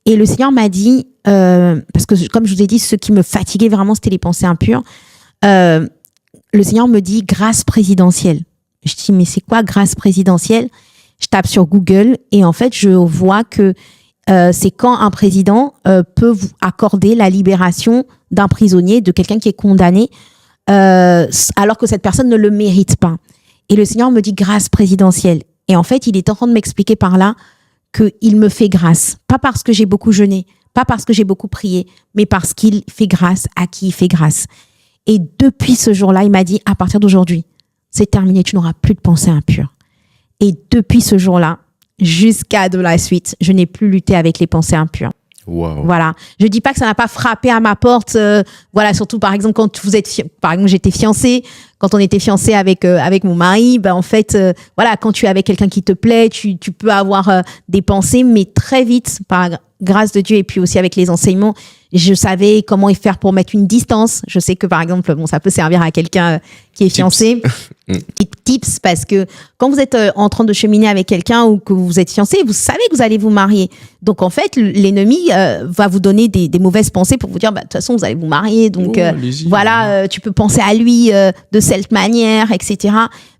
Speaker 1: Et le Seigneur m'a dit, parce que comme je vous ai dit, ce qui me fatiguait vraiment, c'était les pensées impures. Le Seigneur me dit grâce présidentielle. Je dis, mais c'est quoi grâce présidentielle? Je tape sur Google et en fait, je vois que c'est quand un président peut vous accorder la libération d'un prisonnier, de quelqu'un qui est condamné, alors que cette personne ne le mérite pas. Et le Seigneur me dit grâce présidentielle. Et en fait, il est en train de m'expliquer par là qu'il me fait grâce. Pas parce que j'ai beaucoup jeûné, pas parce que j'ai beaucoup prié, mais parce qu'il fait grâce à qui il fait grâce. Et depuis ce jour-là, il m'a dit, à partir d'aujourd'hui, c'est terminé, tu n'auras plus de pensée impure. Et depuis ce jour-là, jusqu'à de la suite, je n'ai plus lutté avec les pensées impures.
Speaker 2: Wow.
Speaker 1: Voilà. Je dis pas que ça n'a pas frappé à ma porte. Voilà, surtout par exemple quand vous êtes, par exemple, j'étais fiancée. Quand on était fiancée avec mon mari, en fait, voilà, quand tu es avec quelqu'un qui te plaît, tu peux avoir des pensées, mais très vite, par grâce de Dieu et puis aussi avec les enseignements, je savais comment faire pour mettre une distance. Je sais que par exemple, ça peut servir à quelqu'un qui est fiancé. Tips, parce que quand vous êtes en train de cheminer avec quelqu'un ou que vous êtes fiancé, vous savez que vous allez vous marier. Donc en fait, l'ennemi va vous donner des mauvaises pensées pour vous dire, de toute façon, vous allez vous marier. Donc voilà, tu peux penser à lui de cette manière, etc.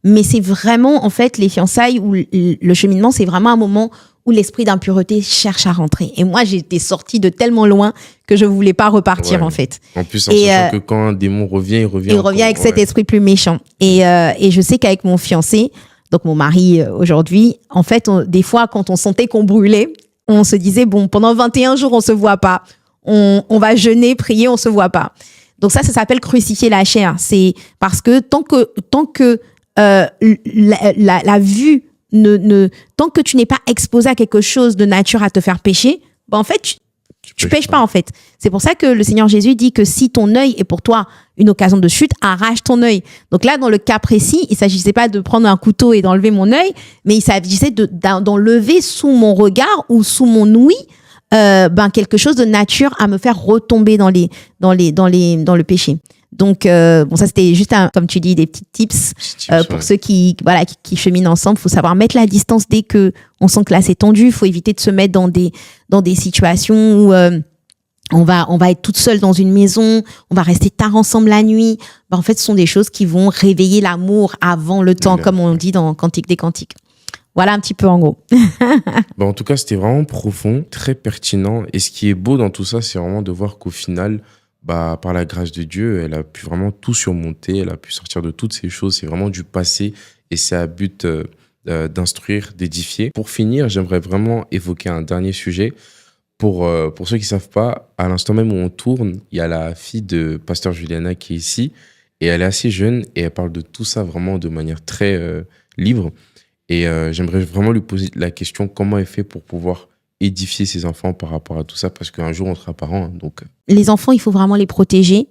Speaker 1: Mais c'est vraiment, en fait, les fiançailles ou le cheminement, c'est vraiment un moment où l'esprit d'impureté cherche à rentrer. Et moi, j'étais sortie de tellement loin que je voulais pas repartir, en fait.
Speaker 2: En plus, en sachant que quand un démon revient, il revient
Speaker 1: avec cet esprit plus méchant. Et je sais qu'avec mon fiancé, donc mon mari aujourd'hui, en fait, des fois, quand on sentait qu'on brûlait, on se disait, bon, pendant 21 jours, on se voit pas. On va jeûner, prier, on se voit pas. Donc ça s'appelle crucifier la chair. C'est parce que tant que la vue tant que tu n'es pas exposé à quelque chose de nature à te faire pécher, en fait, tu pêches pas en fait. C'est pour ça que le Seigneur Jésus dit que si ton œil est pour toi une occasion de chute, arrache ton œil. Donc là, dans le cas précis, il s'agissait pas de prendre un couteau et d'enlever mon œil, mais il s'agissait d'enlever sous mon regard ou sous mon ouïe quelque chose de nature à me faire retomber dans le péché. Donc ça c'était juste comme tu dis des petits tips pour ceux qui cheminent ensemble. Faut savoir mettre la distance dès que on sent que là c'est tendu. Faut éviter de se mettre dans des situations où on va être toute seule dans une maison, on va rester tard ensemble la nuit. En fait, ce sont des choses qui vont réveiller l'amour avant le temps, comme on dit dans Cantique des Cantiques. Voilà un petit peu en gros.
Speaker 2: En tout cas, c'était vraiment profond, très pertinent. Et ce qui est beau dans tout ça, c'est vraiment de voir qu'au final, par la grâce de Dieu, elle a pu vraiment tout surmonter, elle a pu sortir de toutes ces choses. C'est vraiment du passé et c'est à but d'instruire, d'édifier. Pour finir, j'aimerais vraiment évoquer un dernier sujet. Pour ceux qui ne savent pas, à l'instant même où on tourne, il y a la fille de Pasteur Juliana qui est ici et elle est assez jeune et elle parle de tout ça vraiment de manière très libre. Et j'aimerais vraiment lui poser la question, comment elle fait pour pouvoir édifier ses enfants par rapport à tout ça, parce qu'un jour on sera parents. Donc
Speaker 1: les enfants, il faut vraiment les protéger,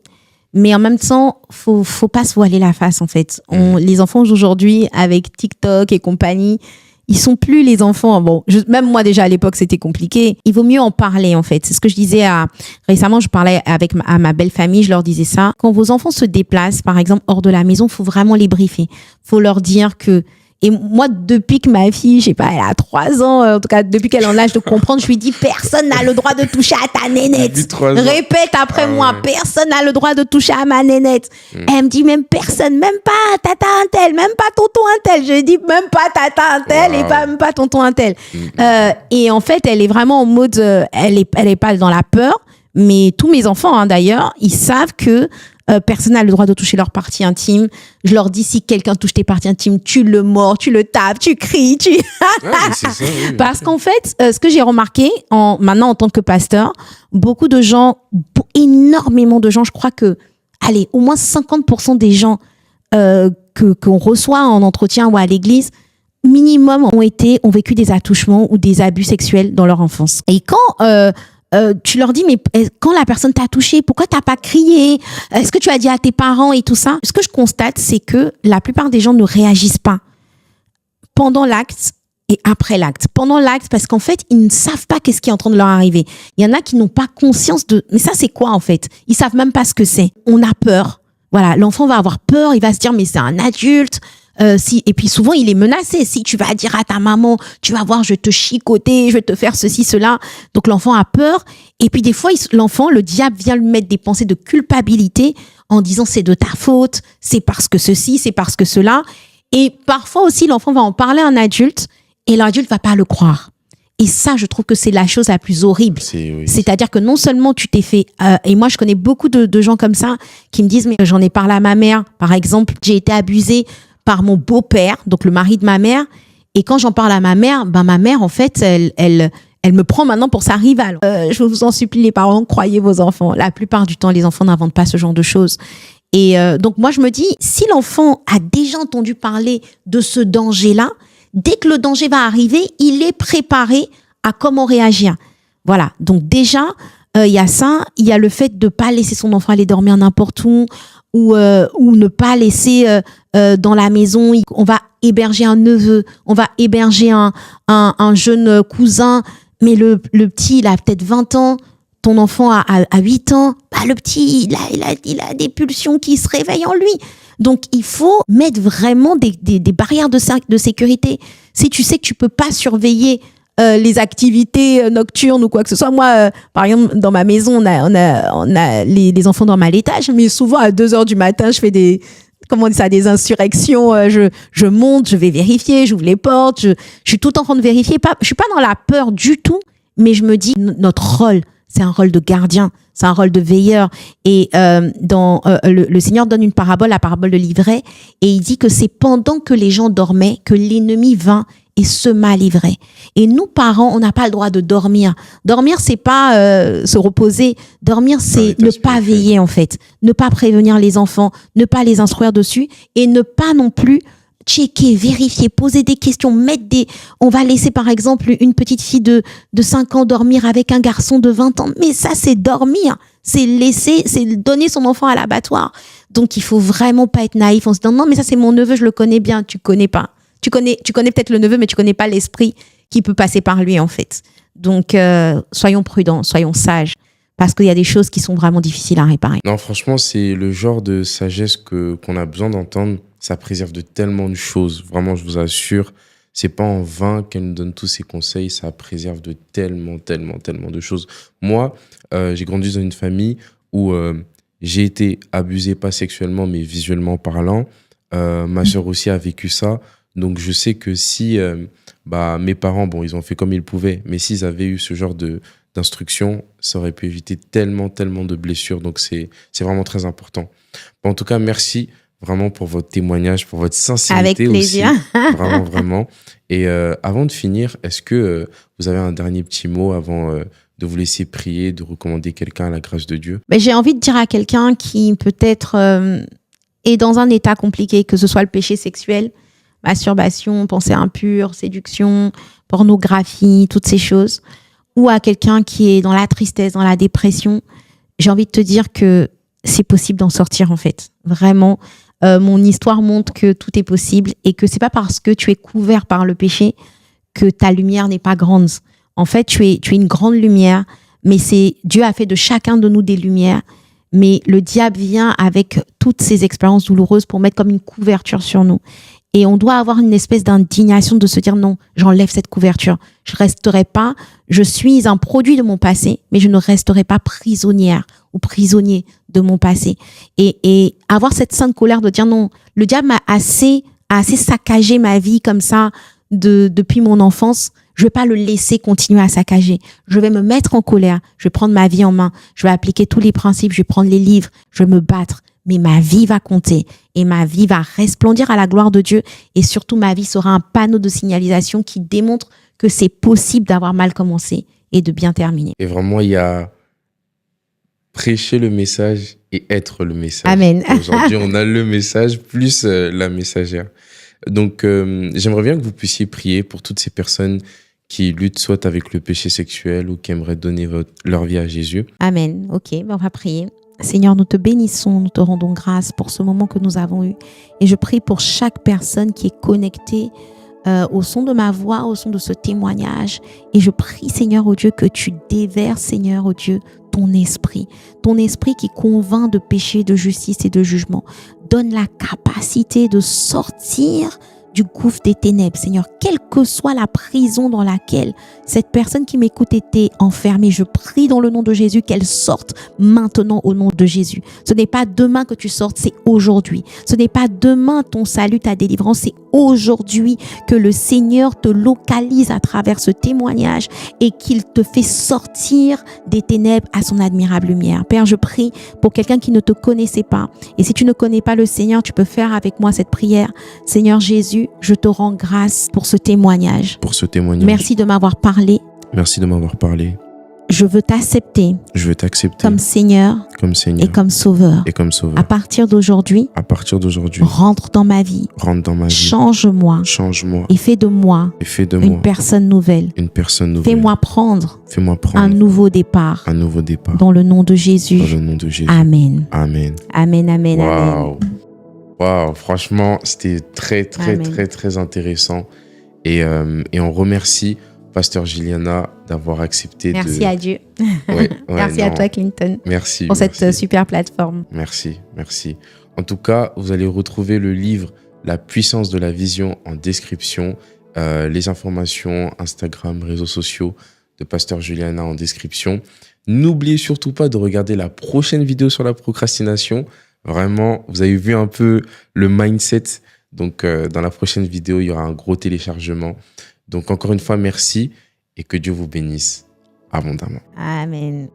Speaker 1: mais en même temps, faut pas se voiler la face en fait. Les enfants aujourd'hui, avec TikTok et compagnie, ils sont plus les enfants. Même moi déjà à l'époque c'était compliqué. Il vaut mieux en parler en fait. C'est ce que je disais récemment. Je parlais à ma belle famille, je leur disais ça. Quand vos enfants se déplacent, par exemple hors de la maison, faut vraiment les briefer. Faut leur dire que. Et moi, depuis que ma fille, je sais pas, elle a 3 ans, en tout cas, depuis qu'elle est en âge de comprendre, je lui dis, personne n'a le droit de toucher à ta nénette. Répète après moi, personne n'a le droit de toucher à ma nénette. Elle me dit, même personne, même pas tata un tel, même pas tonton un tel. Je lui dis, même pas tata un tel et même pas tonton un tel. Et en fait, elle est vraiment en mode, elle est pas dans la peur, mais tous mes enfants, d'ailleurs, ils savent que personne n'a le droit de toucher leur partie intime. Je leur dis, si quelqu'un touche tes parties intimes, tu le mords, tu le tapes, tu cries, c'est ça, oui. Parce qu'en fait, ce que j'ai remarqué maintenant en tant que pasteur, beaucoup de gens, énormément de gens, je crois que, au moins 50% des gens qu'on reçoit en entretien ou à l'église, minimum ont vécu des attouchements ou des abus sexuels dans leur enfance. Et quand tu leur dis, mais quand la personne t'a touché, pourquoi t'as pas crié? Est-ce que tu as dit à tes parents et tout ça? Ce que je constate, c'est que la plupart des gens ne réagissent pas pendant l'acte et après l'acte. Pendant l'acte, parce qu'en fait, ils ne savent pas qu'est-ce qui est en train de leur arriver. Il y en a qui n'ont pas conscience mais ça, c'est quoi en fait? Ils savent même pas ce que c'est. On a peur. Voilà, l'enfant va avoir peur, il va se dire, mais c'est un adulte. Et puis souvent il est menacé. Si tu vas dire à ta maman, tu vas voir, je vais te chicoter, je vais te faire ceci, cela. Donc l'enfant a peur. Et puis des fois, le diable vient lui mettre des pensées de culpabilité en disant c'est de ta faute, c'est parce que ceci, c'est parce que cela. Et parfois aussi l'enfant va en parler à un adulte et l'adulte va pas le croire. Et ça, je trouve que c'est la chose la plus horrible. C'est-à-dire que non seulement tu t'es fait... et moi, je connais beaucoup de gens comme ça qui me disent, mais j'en ai parlé à ma mère. Par exemple, j'ai été abusée par mon beau-père, donc le mari de ma mère. Et quand j'en parle à ma mère, en fait, elle Elle me prend maintenant pour sa rivale. Je vous en supplie, les parents, croyez vos enfants. La plupart du temps, les enfants n'inventent pas ce genre de choses. Et donc, moi, je me dis, si l'enfant a déjà entendu parler de ce danger-là, dès que le danger va arriver, il est préparé à comment réagir. Voilà. Donc, déjà, il y a ça. Il y a le fait de ne pas laisser son enfant aller dormir n'importe où ou ne pas laisser dans la maison. On va héberger un neveu, on va héberger un jeune cousin, mais le petit, il a peut-être 20 ans. Ton enfant a 8 ans, bah le petit, il a des pulsions qui se réveillent en lui. Donc, il faut mettre vraiment des barrières de sécurité. Si tu sais que tu peux pas surveiller les activités nocturnes ou quoi que ce soit. Moi, par exemple, dans ma maison, on a les enfants dorment à l'étage, mais souvent à 2h du matin, je fais des insurrections. Je monte, je vais vérifier, j'ouvre les portes, je suis tout en train de vérifier. Je suis pas dans la peur du tout, mais je me dis, notre rôle, c'est un rôle de gardien, c'est un rôle de veilleur. Et le Seigneur donne une parabole, la parabole de l'ivraie, et il dit que c'est pendant que les gens dormaient que l'ennemi vint et sema l'ivraie. Et nous, parents, on n'a pas le droit de dormir. Dormir, c'est pas se reposer. Dormir, c'est ne pas veiller, en fait. Ne pas prévenir les enfants, ne pas les instruire dessus et ne pas non plus checker, vérifier, poser des questions, on va laisser par exemple une petite fille de 5 ans dormir avec un garçon de 20 ans. Mais ça, c'est dormir. C'est donner son enfant à l'abattoir. Donc, il faut vraiment pas être naïf. On se dit, non, mais ça, c'est mon neveu, je le connais bien. Tu connais pas. Tu connais peut-être le neveu, mais tu connais pas l'esprit qui peut passer par lui, en fait. Donc, soyons prudents, soyons sages. Parce qu'il y a des choses qui sont vraiment difficiles à réparer.
Speaker 2: Non, franchement, c'est le genre de sagesse qu'on a besoin d'entendre. Ça préserve de tellement de choses. Vraiment, je vous assure, c'est pas en vain qu'elle nous donne tous ces conseils. Ça préserve de tellement de choses. Moi, j'ai grandi dans une famille où j'ai été abusé, pas sexuellement, mais visuellement parlant. Ma sœur aussi a vécu ça. Donc, je sais que si mes parents, ils ont fait comme ils pouvaient, mais s'ils avaient eu ce genre d'instruction, ça aurait pu éviter tellement de blessures. Donc, c'est vraiment très important. En tout cas, merci vraiment pour votre témoignage, pour votre sincérité.
Speaker 1: Avec plaisir.
Speaker 2: Aussi. Vraiment. Et avant de finir, est-ce que vous avez un dernier petit mot avant de vous laisser prier, de recommander quelqu'un à la grâce de Dieu?
Speaker 1: J'ai envie de dire à quelqu'un qui peut-être est dans un état compliqué, que ce soit le péché sexuel, masturbation, pensée impure, séduction, pornographie, toutes ces choses, ou à quelqu'un qui est dans la tristesse, dans la dépression, j'ai envie de te dire que c'est possible d'en sortir, en fait. Vraiment, mon histoire montre que tout est possible et que c'est pas parce que tu es couvert par le péché que ta lumière n'est pas grande. En fait, tu es une grande lumière, mais Dieu a fait de chacun de nous des lumières, mais le diable vient avec toutes ces expériences douloureuses pour mettre comme une couverture sur nous. Et on doit avoir une espèce d'indignation de se dire non, j'enlève cette couverture. Je resterai pas, je suis un produit de mon passé, mais je ne resterai pas prisonnière ou prisonnier de mon passé. Et avoir cette sainte colère de dire non, le diable a assez saccagé ma vie comme ça depuis mon enfance. Je vais pas le laisser continuer à saccager. Je vais me mettre en colère. Je vais prendre ma vie en main. Je vais appliquer tous les principes. Je vais prendre les livres. Je vais me battre. Mais ma vie va compter et ma vie va resplendir à la gloire de Dieu. Et surtout, ma vie sera un panneau de signalisation qui démontre que c'est possible d'avoir mal commencé et de bien terminer.
Speaker 2: Et vraiment, il y a prêcher le message et être le message.
Speaker 1: Amen.
Speaker 2: Aujourd'hui, on a le message plus la messagère. Donc, j'aimerais bien que vous puissiez prier pour toutes ces personnes qui luttent soit avec le péché sexuel ou qui aimeraient donner leur vie à Jésus.
Speaker 1: Amen. Ok, on va prier. Seigneur, nous te bénissons, nous te rendons grâce pour ce moment que nous avons eu. Et je prie pour chaque personne qui est connectée au son de ma voix, au son de ce témoignage. Et je prie, Seigneur, oh Dieu, que tu déverses, Seigneur, oh Dieu, ton esprit qui convainc de péché, de justice et de jugement. Donne la capacité de sortir du gouffre des ténèbres, Seigneur, quelle que soit la prison dans laquelle cette personne qui m'écoute était enfermée, je prie dans le nom de Jésus qu'elle sorte maintenant au nom de Jésus. Ce n'est pas demain que tu sortes, c'est aujourd'hui. Ce n'est pas demain ton salut, ta délivrance, c'est aujourd'hui que le Seigneur te localise à travers ce témoignage et qu'il te fait sortir des ténèbres à son admirable lumière. Père, je prie pour quelqu'un qui ne te connaissait pas. Et si tu ne connais pas le Seigneur, tu peux faire avec moi cette prière. Seigneur Jésus, je te rends grâce pour ce témoignage.
Speaker 2: Pour ce témoignage.
Speaker 1: Merci de m'avoir parlé.
Speaker 2: Merci de m'avoir parlé.
Speaker 1: Je veux t'accepter
Speaker 2: Je veux t'accepter
Speaker 1: comme Seigneur
Speaker 2: comme Seigneur
Speaker 1: et comme Sauveur.
Speaker 2: et comme Sauveur.
Speaker 1: À partir d'aujourd'hui,
Speaker 2: À partir d'aujourd'hui,
Speaker 1: rentre dans ma vie,
Speaker 2: rentre dans ma vie.
Speaker 1: change-moi
Speaker 2: Change-moi
Speaker 1: et fais de moi
Speaker 2: et fais de
Speaker 1: une
Speaker 2: moi
Speaker 1: personne nouvelle.
Speaker 2: une personne nouvelle.
Speaker 1: Fais-moi prendre
Speaker 2: Fais-moi
Speaker 1: un
Speaker 2: prendre
Speaker 1: nouveau départ
Speaker 2: un nouveau départ.
Speaker 1: dans le nom de Jésus.
Speaker 2: Dans le nom de Jésus.
Speaker 1: Amen.
Speaker 2: Amen.
Speaker 1: Amen, amen, amen.
Speaker 2: Waouh. Waouh. Franchement, c'était très
Speaker 1: Amen.
Speaker 2: intéressant. Et on remercie Pasteur Juliana d'avoir accepté
Speaker 1: Merci à Dieu.
Speaker 2: Ouais,
Speaker 1: Merci à
Speaker 2: non.
Speaker 1: toi, Clinton,
Speaker 2: Merci.
Speaker 1: pour cette
Speaker 2: merci.
Speaker 1: super plateforme.
Speaker 2: Merci. En tout cas, vous allez retrouver le livre La puissance de la vision en description. Les informations, Instagram, réseaux sociaux de Pasteur Juliana en description. N'oubliez surtout pas de regarder la prochaine vidéo sur la procrastination. Vraiment, vous avez vu un peu le mindset. Donc, dans la prochaine vidéo, il y aura un gros téléchargement. Donc, encore une fois, merci et que Dieu vous bénisse abondamment.
Speaker 1: Amen.